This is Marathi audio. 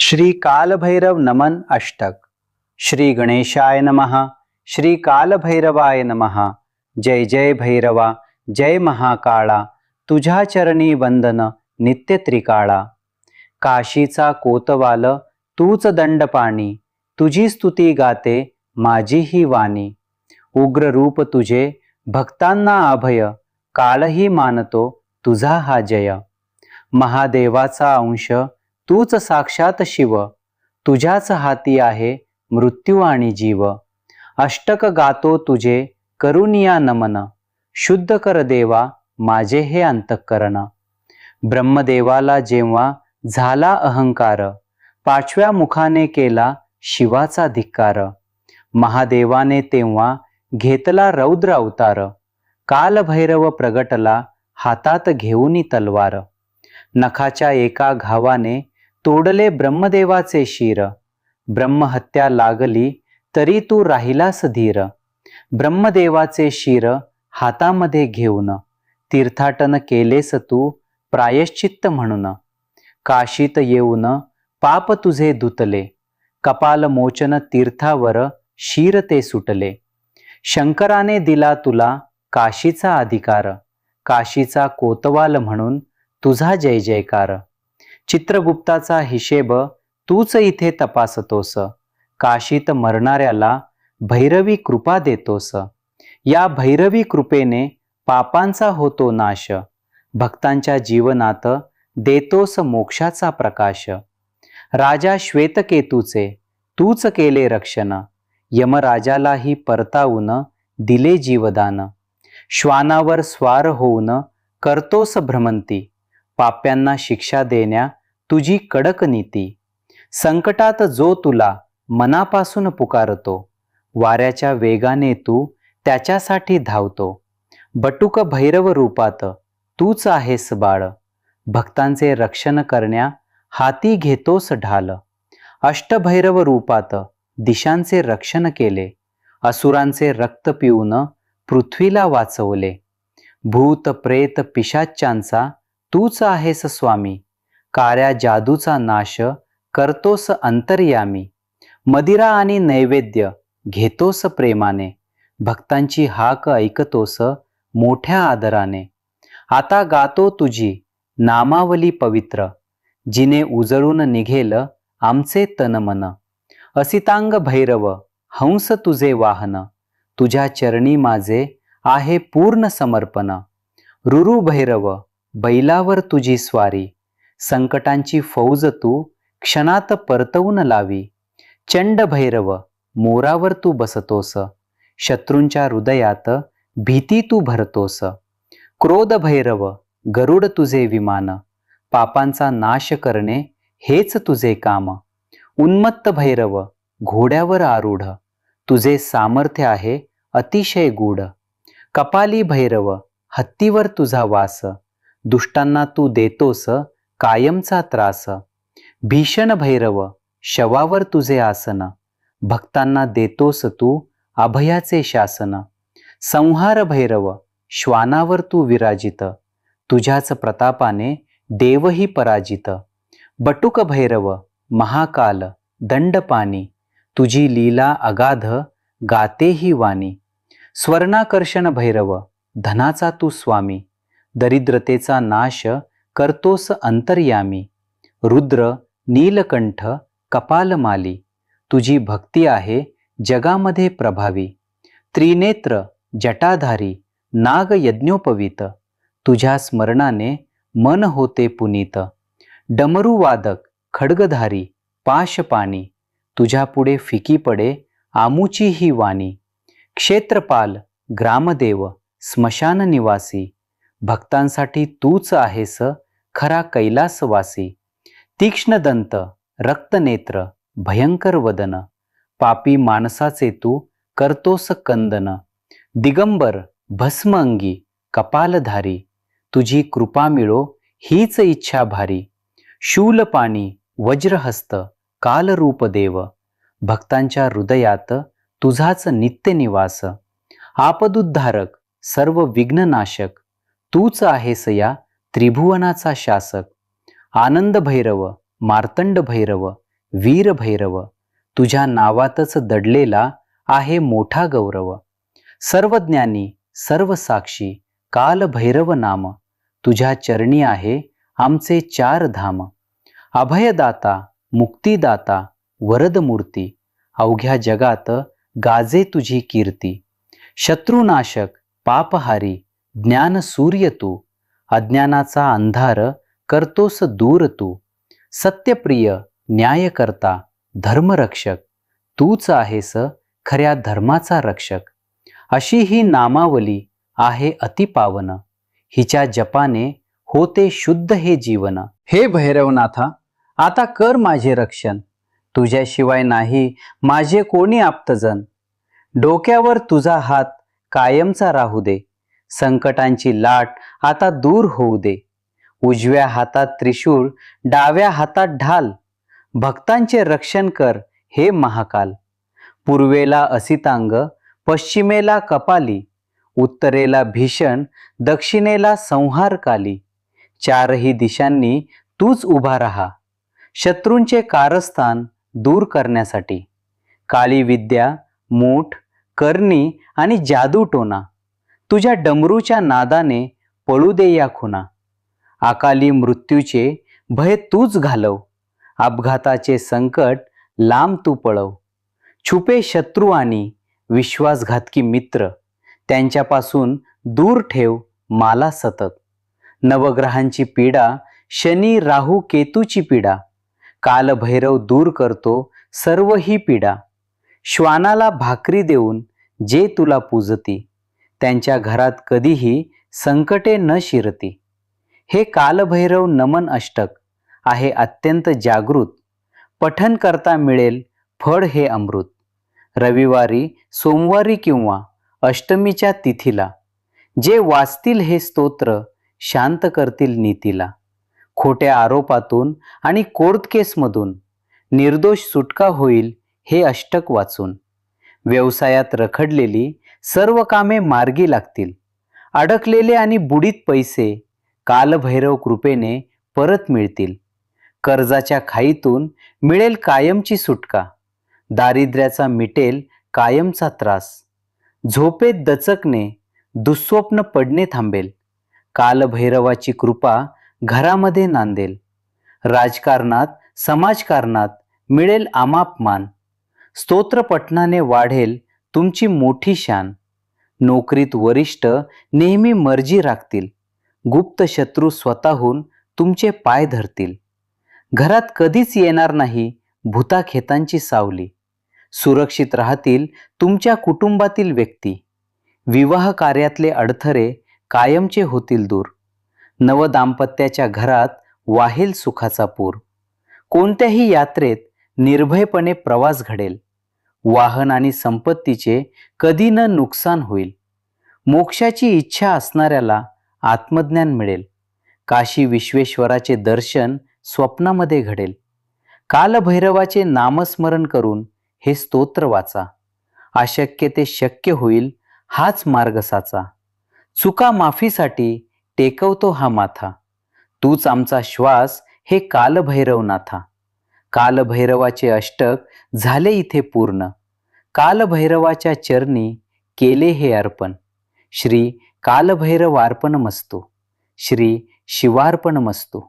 श्री कालभैरव नमन अष्टक. श्री गणेशाय नमः. श्री कालभैरवाय नमः. जय जय भैरवा, जय महाकाळा, तुझ्या चरणी वंदन नित्य त्रिकाळा. काशीचा कोतवाल तूच दंडपाणी, तुझी स्तुती गाते माझी ही वाणी. उग्र रूप तुझे भक्तांना अभय, कालही मानतो तुझा हा जय. महादेवाचा अंश तूच साक्षात शिव, तुझ्याच हाती आहे मृत्यू आणि जीव. अष्टक गातो तुझे करुनिया नमन, शुद्ध कर देवा माझे हे अंतःकरण. ब्रह्मदेवाला जेव्हा झाला अहंकार, पाचव्या मुखाने केला शिवाचा धिक्कार. महादेवाने तेव्हा घेतला रौद्र अवतार, कालभैरव प्रगटला हातात घेऊनी तलवार. नखाच्या एका घावाने तोडले ब्रह्मदेवाचे शिर, ब्रह्महत्या लागली तरी तू राहिलास धीर. ब्रह्मदेवाचे शिर हातामध्ये घेऊन तीर्थाटन केलेस तू प्रायश्चित्त म्हणून. काशीत येऊन पाप तुझे धुतले, कपाल मोचन तीर्थावर शिर ते सुटले. शंकराने दिला तुला काशीचा अधिकार, काशीचा कोतवाल म्हणून तुझा जय जयकार. चित्रगुप्ताचा हिशेब तूच इथे तपासतोस, काशीत मरणाऱ्याला भैरवी कृपा देतोस. या भैरवी कृपेने पापांचा होतो नाश, भक्तांच्या जीवनात देतोस मोक्षाचा प्रकाश. राजा श्वेतकेतूचे तूच केले रक्षण, यमराजालाही परतावून दिले जीवदान. श्वानावर स्वार होऊन करतोस भ्रमंती, पाप्यांना शिक्षा देण्या तुझी कडक नीती. संकटात जो तुला मनापासून पुकारतो, वाऱ्याच्या वेगाने तू त्याच्यासाठी धावतो. बटुक भैरव रूपात तूच आहेस बाळ, भक्तांचे रक्षण करण्या हाती घेतोस ढाल. अष्टभैरव रूपात दिशांचे रक्षण केले, असुरांचे रक्त पिऊन पृथ्वीला वाचवले. भूत प्रेत पिशाच्यांचा तूच आहेस स्वामी, काळ्या जादूचा नाश करतोस अंतर्यामी. मदिरा आणि नैवेद्य घेतोस प्रेमाने, भक्तांची हाक ऐकतोस मोठ्या आदराने. आता गातो तुझी नामावली पवित्र, जिने उजळून निघेल आमचे तन मन. असितांग भैरव हंस तुझे वाहन, तुझ्या चरणी माझे आहे पूर्ण समर्पण. रुरु भैरव बैलावर तुझी स्वारी, संकटांची फौज तू क्षणात परतवून लावी. चंड भैरव मोरावर तू बसतोस, शत्रूंच्या हृदयात भीती तू भरतोस. क्रोध भैरव गरुड तुझे विमान, पापांचा नाश करणे हेच तुझे काम. उन्मत्त भैरव घोड्यावर आरूढ, तुझे सामर्थ्य आहे अतिशय गूढ. कपाली भैरव हत्तीवर तुझा वास, दुष्टांना तू देतोस कायमचा त्रास. भीषण भैरव शवावर तुझे आसन, भक्तांना देतोस तू अभयाचे शासन. संहार भैरव श्वानावर तू विराजित, तुझ्याच प्रतापाने देवही पराजित. बटुक भैरव महाकाल दंडपाणी, तुझी लीला अगाध गाते ही वाणी. स्वर्णाकर्षण भैरव धनाचा तू स्वामी, दरिद्रतेचा नाश करतोस अंतर्यामी. रुद्र नीलकंठ कपालमाली, तुझी भक्ती आहे जगामध्ये प्रभावी. त्रिनेत्र जटाधारी नाग यज्ञोपवीत, तुझ्या स्मरणाने मन होते पुनीत. डमरुवादक खड्गधारी पाशपाणी, तुझ्या पुढे फिकी पडे आमुची ही वाणी. क्षेत्रपाल ग्रामदेव स्मशान निवासी, भक्तांसाठी तूच आहेस खरा कैलासवासी. तीक्ष्णदंत रक्तनेत्र भयंकर वदन, पापी माणसाचे तू करतोस कंदन. दिगंबर भस्म अंगी कपालधारी, तुझी कृपा मिळो हीच इच्छा भारी. शूलपाणी वज्रहस्त कालरूप देव, भक्तांच्या हृदयात तुझाच नित्य निवास. आपदुद्धारक सर्व विघ्ननाशक, तूच आहेस या त्रिभुवनाचा शासक. आनंद भैरव मार्तंड भैरव वीरभैरव, तुझ्या नावातच दडलेला आहे मोठा गौरव. सर्वज्ञानी सर्व साक्षी कालभैरव नाम, तुझ्या चरणी आहे आमचे चार धाम. अभयदाता मुक्तिदाता वरदमूर्ती, अवघ्या जगात गाजे तुझी कीर्ती. शत्रुनाशक पापहारी ज्ञानसूर्य तू, अज्ञानाचा अंधार करतोस दूर तू. सत्यप्रिय न्यायकर्ता धर्मरक्षक, तूच आहेस खऱ्या धर्माचा रक्षक. अशी ही नामावली आहे अतिपावन, हिच्या जपाने होते शुद्ध हे जीवन. हे भैरवनाथा, आता कर माझे रक्षण, तुझ्याशिवाय नाही माझे कोणी आप्तजन. डोक्यावर तुझा हात कायमचा राहू दे, संकटांची लाट आता दूर होऊ दे. उजव्या हातात त्रिशूळ, डाव्या हातात ढाल, भक्तांचे रक्षण कर हे महाकाल. पूर्वेला असितांग, पश्चिमेला कपाली, उत्तरेला भीषण, दक्षिणेला संहारकाली. चारही दिशांनी तूच उभा राहा, शत्रूंचे कारस्थान दूर करण्यासाठी. काळी विद्या, मूठ, करणी आणि जादूटोना, तुझ्या डमरूच्या नादाने पळू दे या खुना. अकाली मृत्यूचे भय तूच घालव, अपघाताचे संकट लांब तू पळव. छुपे शत्रू आणि विश्वासघातकी मित्र, त्यांच्यापासून दूर ठेव मला सतत. नवग्रहांची पीडा, शनी राहू केतूची पीडा, कालभैरव दूर करतो सर्व ही पीडा. श्वानाला भाकरी देऊन जे तुला पूजती, त्यांच्या घरात कधीही संकटे न शिरती. हे कालभैरव नमन अष्टक आहे अत्यंत जागृत, पठन करता मिळेल फळ हे अमृत. रविवारी, सोमवारी किंवा अष्टमीच्या तिथीला जे वाचतील हे स्तोत्र शांत करतील नीतीला. खोट्या आरोपातून आणि कोर्ट केसमधून निर्दोष सुटका होईल हे अष्टक वाचून. व्यवसायात रखडलेली सर्व कामे मार्गी लागतील. अडकलेले आणि बुडीत पैसे कालभैरव कृपेने परत मिळतील. कर्जाच्या खाईतून मिळेल कायमची सुटका, दारिद्र्याचा मिटेल कायमचा त्रास. झोपेत दचकणे, दुःस्वप्न पडणे थांबेल, कालभैरवाची कृपा घरामध्ये नांदेल. राजकारणात समाजकारणात मिळेल अमाप मान, स्तोत्र पठणाने वाढेल तुमची मोठी शान. नोकरीत वरिष्ठ नेहमी मर्जी राखतील, गुप्त शत्रू स्वतःहून तुमचे पाय धरतील. घरात कधीच येणार नाही भूताखेतांची सावली, सुरक्षित राहतील तुमच्या कुटुंबातील व्यक्ती. विवाह कार्यातले अडथळे कायमचे होतील दूर, नवदाम्पत्याच्या घरात वाहेल सुखाचा पूर. कोणत्याही यात्रेत निर्भयपणे प्रवास घडेल, वाहन आणि संपत्तीचे कधी न नुकसान होईल. मोक्षाची इच्छा असणाऱ्याला आत्मज्ञान मिळेल, काशी विश्वेश्वराचे दर्शन स्वप्नामध्ये घडेल. कालभैरवाचे नामस्मरण करून हे स्तोत्र वाचा, अशक्य ते शक्य होईल हाच मार्ग साचा. चुका माफीसाठी टेकवतो हा माथा, तूच आमचा श्वास हे कालभैरवनाथा. कालभैरवाचे अष्टक झाले इथे पूर्ण, कालभैरवाच्या चरणी केले हे अर्पण. श्री कालभैरवार्पणमस्तु, श्री शिवार्पणमस्तु.